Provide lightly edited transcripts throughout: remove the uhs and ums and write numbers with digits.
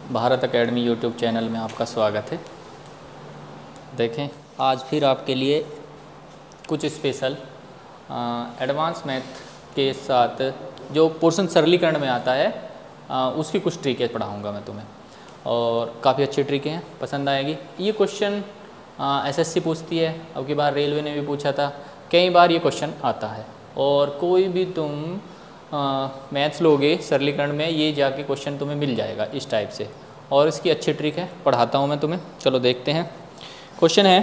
Bharat academy YouTube channel में आपका स्वागत है। देखें, आज फिर आपके लिए कुछ स्पेशल एडवांस मैथ के साथ जो पोर्शन सरलीकरण में आता है उसकी कुछ ट्रिकें पढ़ाऊंगा मैं तुम्हें, और काफ़ी अच्छी ट्रिकें हैं, पसंद आएगी। ये क्वेश्चन एसएससी पूछती है, अब की बार रेलवे ने भी पूछा था, कई बार ये क्वेश्चन आता है। और कोई भी तुम मैथ्स लोगे सरलीकरण में, ये जाके क्वेश्चन तुम्हें मिल जाएगा इस टाइप से, और इसकी अच्छी ट्रिक है, पढ़ाता हूँ मैं तुम्हें। चलो देखते हैं। क्वेश्चन है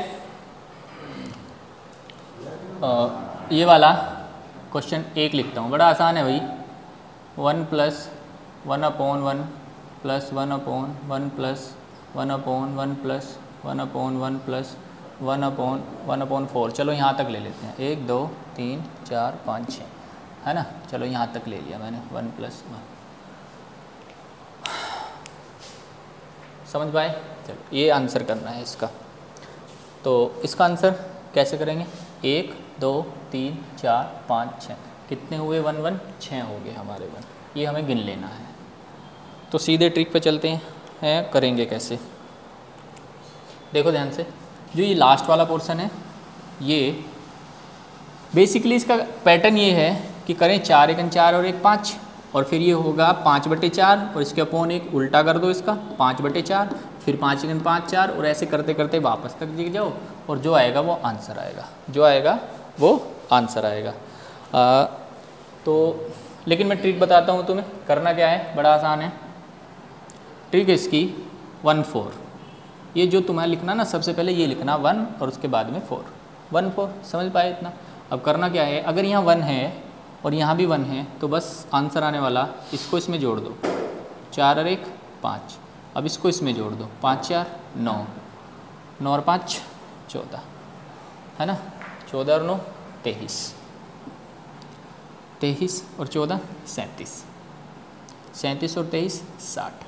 ये वाला क्वेश्चन एक लिखता हूँ, बड़ा आसान है भाई। 1 + 1/1 + 1/1 + 1/1 + 1/1 + 1/1/4। चलो यहाँ तक ले लेते हैं, 1 2 3 4 5 6, है ना। चलो यहाँ तक ले लिया मैंने, 1 + 1। समझ पाए? चलो ये आंसर करना है इसका। तो इसका आंसर कैसे करेंगे? 1 2 3 4 5 6, कितने हुए? 1 1 6 हो गए हमारे 1। ये हमें गिन लेना है। तो सीधे ट्रिक पे चलते हैं, करेंगे कैसे? देखो ध्यान से, जो ये लास्ट वाला पोर्शन है, ये बेसिकली इसका पैटर्न ये है कि करें 4 × 4 और 1 5, और फिर ये होगा 5/4, और इसके अपॉन एक उल्टा कर दो इसका 5/4, फिर 5 × 5 4, और ऐसे करते करते वापस तक दिख जाओ, और जो आएगा वो आंसर आएगा, जो आएगा वो आंसर आएगा। तो लेकिन मैं ट्रिक बताता हूँ तुम्हें, करना क्या है, बड़ा आसान है। ट्रिक इसकी 1 4, ये जो तुम्हें लिखना ना, सबसे पहले ये लिखना 1 और उसके बाद में 4, 1 4। समझ पाए इतना? अब करना क्या है, अगर यहाँ 1 है और यहाँ भी 1 है, तो बस आंसर आने वाला, इसको इसमें जोड़ दो, 4 और 1 5। अब इसको इसमें जोड़ दो, 5 4 9, 9 और 5 14, है ना। 14 और 9 23, 23 और 14 37, 37 और 23 60।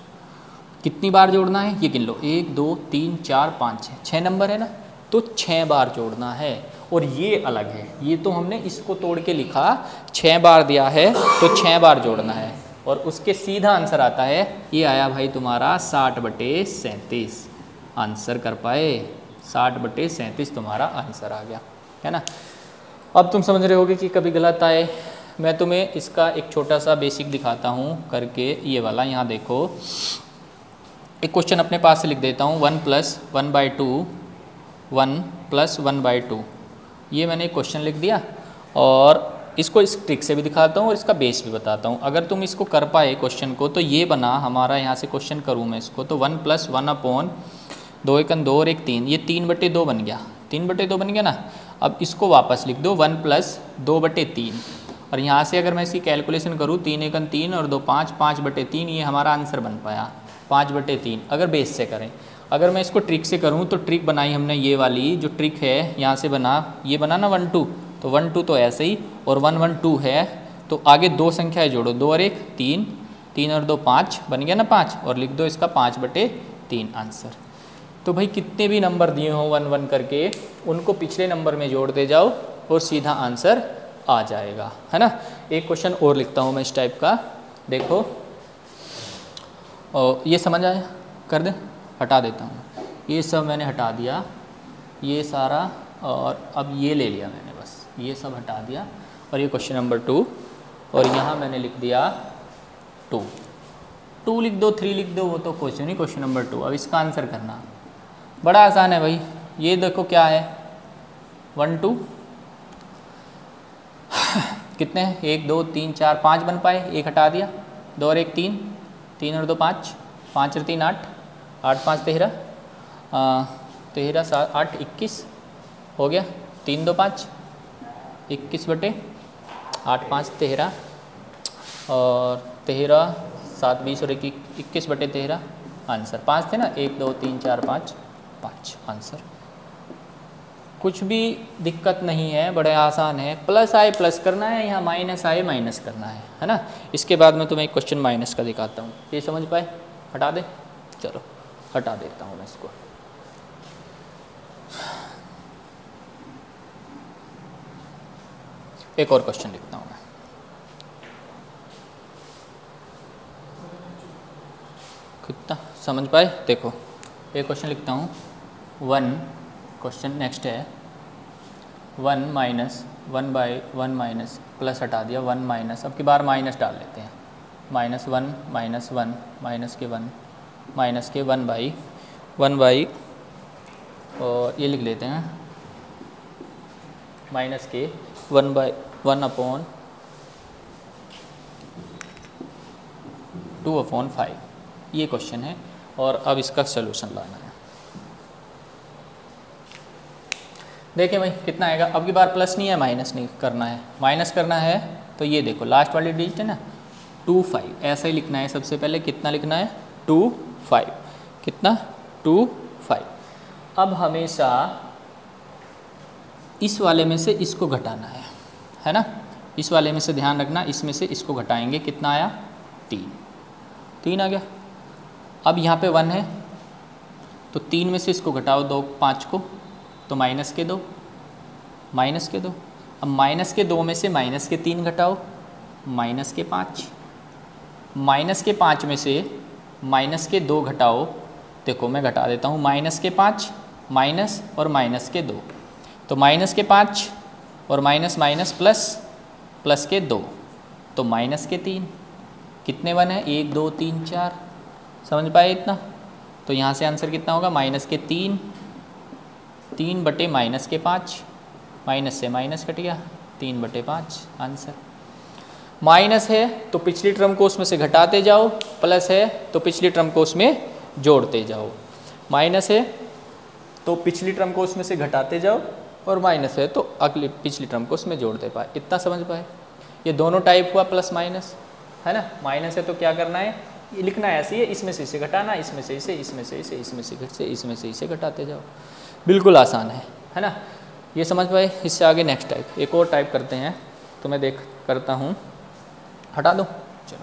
कितनी बार जोड़ना है ये गिन लो, 1 2 3 4 5 6, 6 नंबर है ना, तो 6 बार जोड़ना है। और ये अलग है, ये तो हमने इसको तोड़ के लिखा, 6 बार दिया है तो 6 बार जोड़ना है, और उसके सीधा आंसर आता है, ये आया भाई तुम्हारा 60/37। आंसर कर पाए? 60/37 तुम्हारा आंसर आ गया, है ना। अब तुम समझ रहे होगे कि कभी गलत आए। मैं तुम्हें इसका एक छोटा सा बेसिक दिखाता हूँ करके, ये वाला। यहाँ देखो, एक क्वेश्चन अपने पास से लिख देता हूँ, 1 + 1/2, 1 + 1/2। ये मैंने एक क्वेश्चन लिख दिया, और इसको इस ट्रिक से भी दिखाता हूँ और इसका बेस भी बताता हूँ। अगर तुम इसको कर पाए क्वेश्चन को, तो ये बना हमारा, यहाँ से क्वेश्चन करूँ मैं इसको, तो 1 + 1/2 1 2 और 1 3, ये 3/2 बन गया, 3/2 बन गया ना। अब इसको वापस लिख दो, 1 + 2/3, और यहाँ से अगर मैं इसकी कैलकुलेशन करूँ, 3 1 3 और 2 5, 5/3, ये हमारा आंसर बन पाया 5/3, अगर बेस से करें। अगर मैं इसको ट्रिक से करूँ, तो ट्रिक बनाई हमने ये वाली, जो ट्रिक है यहाँ से बना, ये बना ना 1 2, तो 1 2 तो ऐसे ही, और 1 1 2 है, तो आगे 2 संख्याएं जोड़ो, 2 और 1 3, 3 और 2 5, बन गया ना 5, और लिख दो इसका 5/3 आंसर। तो भाई कितने भी नंबर दिए हों 1 1 करके, उनको पिछले नंबर में जोड़ते जाओ और सीधा आंसर आ जाएगा, है ना। एक क्वेश्चन और लिखता हूँ मैं इस टाइप का, देखो। और ये समझ आया? कर दें? हटा देता हूँ, ये सब मैंने हटा दिया, ये सारा, और अब ये ले लिया मैंने, बस ये सब हटा दिया, और ये क्वेश्चन नंबर 2, और यहाँ मैंने लिख दिया 2 2 लिख दो, 3 लिख दो, वो तो क्वेश्चन ही क्वेश्चन नंबर 2। अब इसका आंसर करना बड़ा आसान है भाई। ये देखो क्या है, 1 2 कितने हैं, 1 2 3 4 5 बन पाए, 1 हटा दिया, 2 और 1 3, 3 और 2 5, 5 और 3 8, 8 5 13, 13 7 8 21 हो गया, 3 2 5, 21/8 5 13, और 13 7 20 और 21/13, आंसर 5 थे ना, 1 2 3 4 5 5 आंसर। कुछ भी दिक्कत नहीं है, बड़े आसान है। प्लस आए प्लस करना है, यहाँ माइनस आए माइनस करना है ना। इसके बाद मैं तुम्हें एक क्वेश्चन माइनस का दिखाता हूँ, ये समझ पाए? हटा दे, चलो हटा देता हूँ मैं इसको। एक और क्वेश्चन लिखता हूँ मैं, कितना समझ पाए? देखो एक क्वेश्चन लिखता हूँ, 1 क्वेश्चन नेक्स्ट है 1 माइनस 1 बाई 1 माइनस प्लस हटा दिया 1 माइनस, अब की बार माइनस डाल लेते हैं, -1 -1 माइनस के 1 माइनस के 1 बाई और ये लिख लेते हैं माइनस के 1 बाई 1 अपॉन 2/5, ये क्वेश्चन है। और अब इसका सलूशन लाना है। देखिए भाई कितना आएगा, अब की बार प्लस नहीं है माइनस नहीं करना है, माइनस करना है तो ये देखो लास्ट वाली डिजिट है ना 25, ऐसा ही लिखना है। सबसे पहले कितना लिखना है 25, कितना 25। अब हमेशा इस वाले में से इसको घटाना है ना, इस वाले में से ध्यान रखना, इसमें से इसको घटाएंगे, कितना आया 3 आ गया। अब यहाँ पे 1 है तो 3 में से इसको घटाओ 2 5 को तो माइनस के 2 अब माइनस के 2 में से माइनस के 3 घटाओ माइनस के 5, माइनस के 5 में से माइनस के 2 घटाओ, देखो मैं घटा देता हूँ, माइनस के 5 माइनस और माइनस के 2, तो माइनस के 5 और माइनस माइनस प्लस के 2 तो माइनस के 3, कितने 1 है 1 2 3 4, समझ पाए इतना? तो यहाँ से आंसर कितना होगा माइनस के 3 बटे माइनस के 5, माइनस से माइनस कट गया 3/5 आंसर। माइनस है तो पिछली टर्म को उसमें से घटाते जाओ, प्लस है तो पिछली टर्म को उसमें जोड़ते जाओ, माइनस है तो पिछली टर्म को उसमें से घटाते जाओ और माइनस है तो अगली पिछली टर्म को उसमें जोड़ते पाए। इतना समझ पाए? ये दोनों टाइप हुआ प्लस माइनस, है ना। माइनस है तो क्या करना है, ये लिखना है ऐसे ही है, इसमें से इसे घटाना, इसमें से इसे, इसमें से इसे, इसमें से इसे घटाते जाओ, बिल्कुल आसान है ना। ये समझ पाए? इससे आगे नेक्स्ट टाइप, एक और टाइप करते हैं, तो मैं करता हूँ, हटा दो चलो।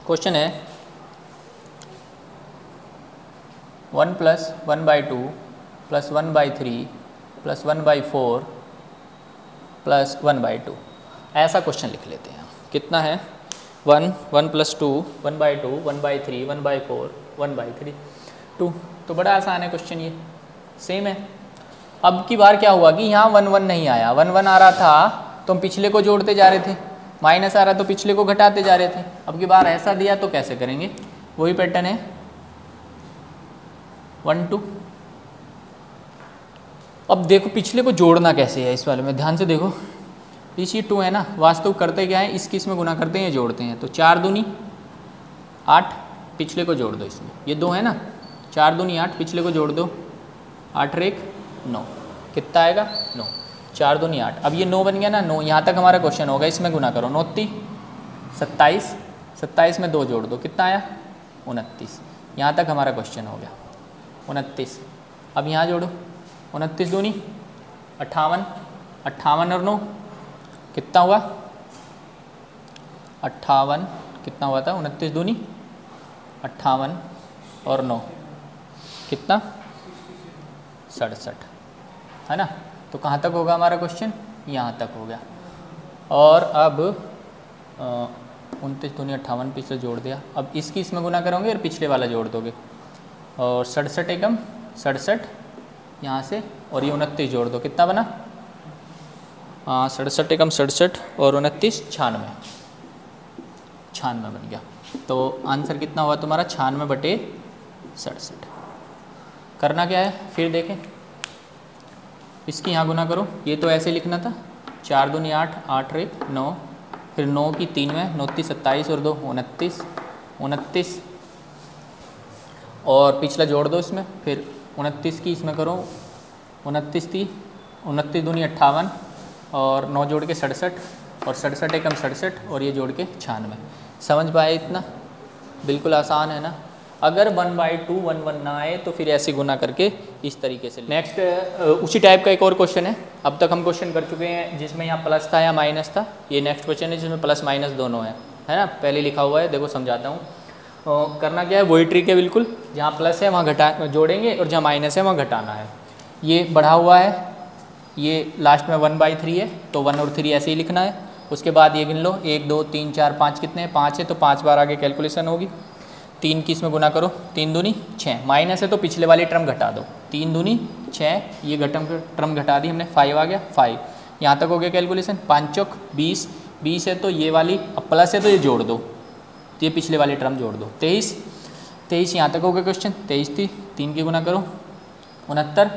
क्वेश्चन है 1 + 1/2 + 1/3 + 1/4 + 1/2, ऐसा क्वेश्चन लिख लेते हैं। कितना है 1 + 2 1/2 1/3 1/4 1/3 2, तो बड़ा आसान है क्वेश्चन, ये सेम है। अब की बार क्या हुआ कि यहाँ 1 1 नहीं आया, 1 1 आ रहा था तो हम पिछले को जोड़ते जा रहे थे, माइनस आ रहा तो पिछले को घटाते जा रहे थे। अब की बार ऐसा दिया तो कैसे करेंगे, वही पैटर्न है 1 2। अब देखो पिछले को जोड़ना कैसे है, इस वाले में ध्यान से देखो, पीछे 2 है ना, वास्तव करते क्या है, इसकी इसमें गुना करते हैं, जोड़ते हैं, तो 4 दूनी 8, पिछले को जोड़ दो इसमें, ये 2 है ना, 4 दूनी 8, पिछले को जोड़ दो, 8 और 1 9, कितना आएगा 9, 4 दूनी 8। अब ये 9 बन गया ना, 9 यहाँ तक हमारा क्वेश्चन होगा, इसमें गुना करो, 9 3 27, 27 में 2 जोड़ दो, कितना आया 29, यहाँ तक हमारा क्वेश्चन हो गया 29। अब यहाँ जोड़ो, 29 दूनी 58, 58 और 9 कितना हुआ 58, कितना हुआ था 29 दूनी 58 और 9 कितना 67, है ना। तो कहाँ तक होगा हमारा क्वेश्चन, यहाँ तक हो गया। और अब 29 दूनी 58 पिछले जोड़ दिया, अब इसकी इसमें गुना करोगे और पिछले वाला जोड़ दोगे, और 67 एकम 67 यहाँ से, और ये 29 जोड़ दो, कितना बना 67 एकम 67 और 29 96 बन गया। तो आंसर कितना हुआ तुम्हारा 96/67। करना क्या है फिर देखें, इसकी यहाँ गुना करो, ये तो ऐसे लिखना था, 4 दूनी 8, 8 और 1 9, फिर 9 की 3 में 9 3 27 और 2 29, और पिछला जोड़ दो इसमें, फिर 29 की इसमें करो, 29 दूनी 58 और 9 जोड़ के 67, और 67 एकम 67 और ये जोड़ के 96। समझ पाए इतना, बिल्कुल आसान है ना। अगर 1/2 1 1 ना आए तो फिर ऐसे गुना करके इस तरीके से। नेक्स्ट उसी टाइप का एक और क्वेश्चन है, अब तक हम क्वेश्चन कर चुके हैं जिसमें यहाँ प्लस था या माइनस था, ये नेक्स्ट क्वेश्चन है जिसमें प्लस माइनस दोनों है ना, पहले लिखा हुआ है, देखो समझाता हूँ। करना क्या है, वही ट्रिक है बिल्कुल, जहाँ प्लस है वहाँ जोड़ेंगे और जहाँ माइनस है वहाँ घटाना है। ये बढ़ा हुआ है ये लास्ट में 1/3 है तो 1 और 3 ऐसे ही लिखना है। उसके बाद ये गिन लो 1 2 3 4 5 कितने हैं 5 है तो 5 बार आगे कैलकुलेशन होगी। 3 की इसमें गुना करो 3 दूनी 6 माइनस है तो पिछले वाली टर्म घटा दो 3 दूनी 6 ये टर्म घटा दी हमने 5 आ गया 5 यहाँ तक हो गया कैलकुलेशन 5 चौक 20 20 है तो ये वाली अब प्लस है तो ये जोड़ दो तो ये पिछले वाली टर्म जोड़ दो 23 यहाँ तक हो गया क्वेश्चन 23 थी 3 की गुना करो 69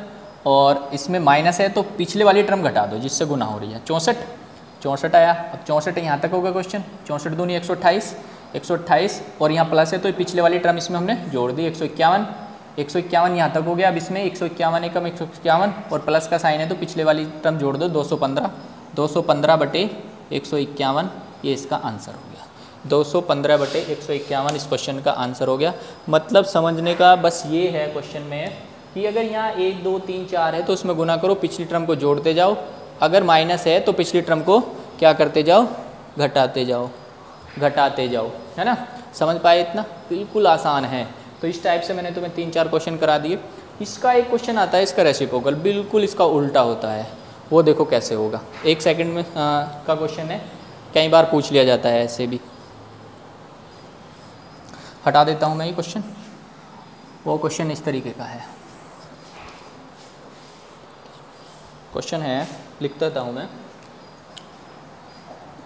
और इसमें माइनस है तो पिछले वाली टर्म घटा दो जिससे गुना हो रही है 64 आया। अब 64 यहाँ तक होगा क्वेश्चन 64 दूनी 128 और यहाँ प्लस है तो पिछले वाली टर्म इसमें हमने जोड़ दी 151 यहाँ तक हो गया। अब इसमें 151 एकम 151 और प्लस का साइन है तो पिछले वाली टर्म जोड़ दो 215 बटे 151 ये इसका आंसर हो गया। 215 बटे 151 इस क्वेश्चन का आंसर हो गया। मतलब समझने का बस ये है क्वेश्चन में कि अगर यहाँ 1 2 3 4 है तो उसमें गुना करो पिछली टर्म को जोड़ते जाओ, अगर माइनस है तो पिछली टर्म को क्या करते जाओ घटाते जाओ, है ना। समझ पाए इतना? बिल्कुल आसान है। तो इस टाइप से मैंने तुम्हें 3 4 क्वेश्चन करा दिए। इसका एक क्वेश्चन आता है इसका रेसिप्रोकल, बिल्कुल इसका उल्टा होता है, वो देखो कैसे होगा। 1 सेकंड में का क्वेश्चन है, कई बार पूछ लिया जाता है ऐसे भी। हटा देता हूँ मैं ये क्वेश्चन। वो क्वेश्चन इस तरीके का है। क्वेश्चन है, लिख देता हूँ मैं,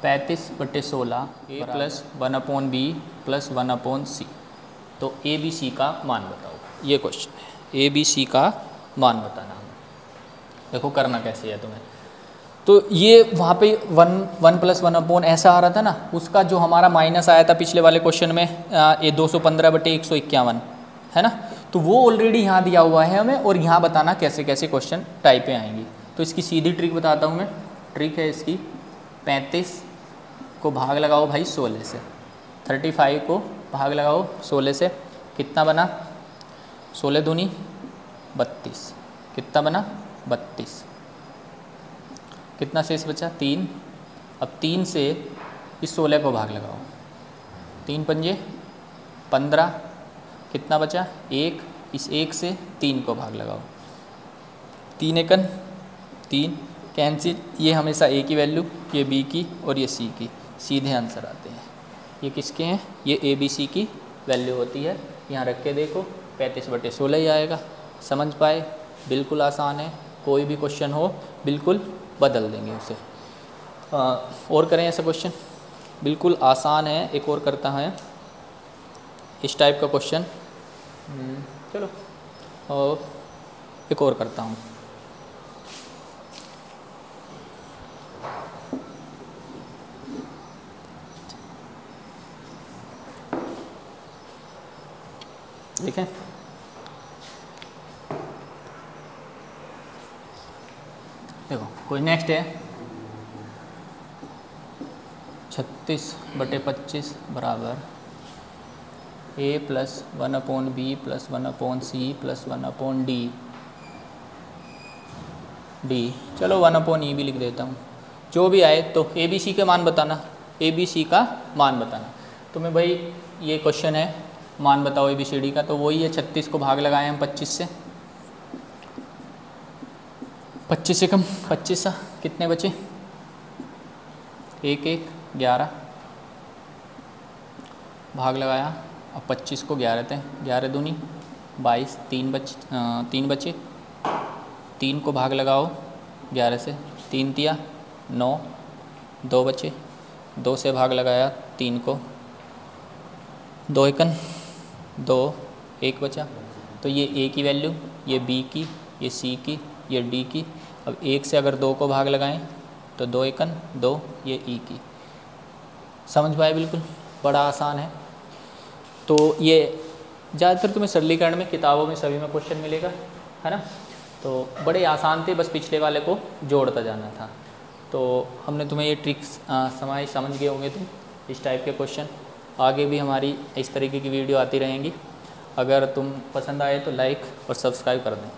35/16 a plus 1/b plus 1/c। तो ए बी सी का मान बताओ। ये क्वेश्चन है, ए बी सी का मान बताना हमें। देखो करना कैसे है तुम्हें। तो ये वहाँ पे 1 + 1/, ऐसा आ रहा था ना, उसका जो हमारा माइनस आया था पिछले वाले क्वेश्चन में ये 215/151 है ना, तो वो ऑलरेडी यहाँ दिया हुआ है हमें। और यहाँ बताना कैसे कैसे क्वेश्चन टाइपें आएंगी। तो इसकी सीधी ट्रिक बताता हूँ मैं। ट्रिक है इसकी, 35 को भाग लगाओ भाई 16 से, 35 को भाग लगाओ 16 से, कितना बना 16 दूनी 32, कितना बना 32, कितना शेष बचा 3। अब 3 से इस 16 को भाग लगाओ, 3 पंजे 15, कितना बचा 1, इस 1 से 3 को भाग लगाओ, 3 एकन 3 कैंसिल, ये हमेशा ए की वैल्यू, ये बी की और ये सी की, सीधे आंसर आते हैं। ये किसके हैं? ये ए बी सी की वैल्यू होती है। यहाँ रख के देखो 35/16 ही आएगा। समझ पाए? बिल्कुल आसान है। कोई भी क्वेश्चन हो बिल्कुल बदल देंगे उसे। और करें ऐसा क्वेश्चन, बिल्कुल आसान है। एक और करता है इस टाइप का क्वेश्चन। चलो और एक और करता हूँ। देखें, देखो कोई नेक्स्ट है, 36/25 बराबर a + 1/b + 1/c + 1/d। चलो 1/e भी लिख देता हूँ, जो भी आए। तो ए बी सी के मान बताना, ए बी सी का मान बताना। तो मैं भाई ये क्वेश्चन है, मान बताओ ए बी सी डी का। तो वही है, 36 को भाग लगाए हम 25 से, 25 से कम 25, कितने बचे 1 1 11, भाग लगाया। अब 25 को 11 थे, 11 दूनी 22, 3 बचे, 3 को भाग लगाओ 11 से, 3 तिया 9, 2 बचे, 2 से भाग लगाया 3 को, 2 एकन 2, 1 बचा। तो ये ए की वैल्यू, ये बी की, ये सी की, ये डी की। अब 1 से अगर 2 को भाग लगाएं तो 2 एकन 2, ये ई की। समझ पाए? बिल्कुल बड़ा आसान है। तो ये ज़्यादातर तुम्हें सरलीकरण में किताबों में सभी में क्वेश्चन मिलेगा, है ना। तो बड़े आसान थे, बस पिछले वाले को जोड़ता जाना था। तो हमने तुम्हें ये ट्रिक्स समझ गए होंगे तुम, इस टाइप के क्वेश्चन। आगे भी हमारी इस तरीके की वीडियो आती रहेंगी। अगर तुम पसंद आए तो लाइक और सब्सक्राइब कर दें।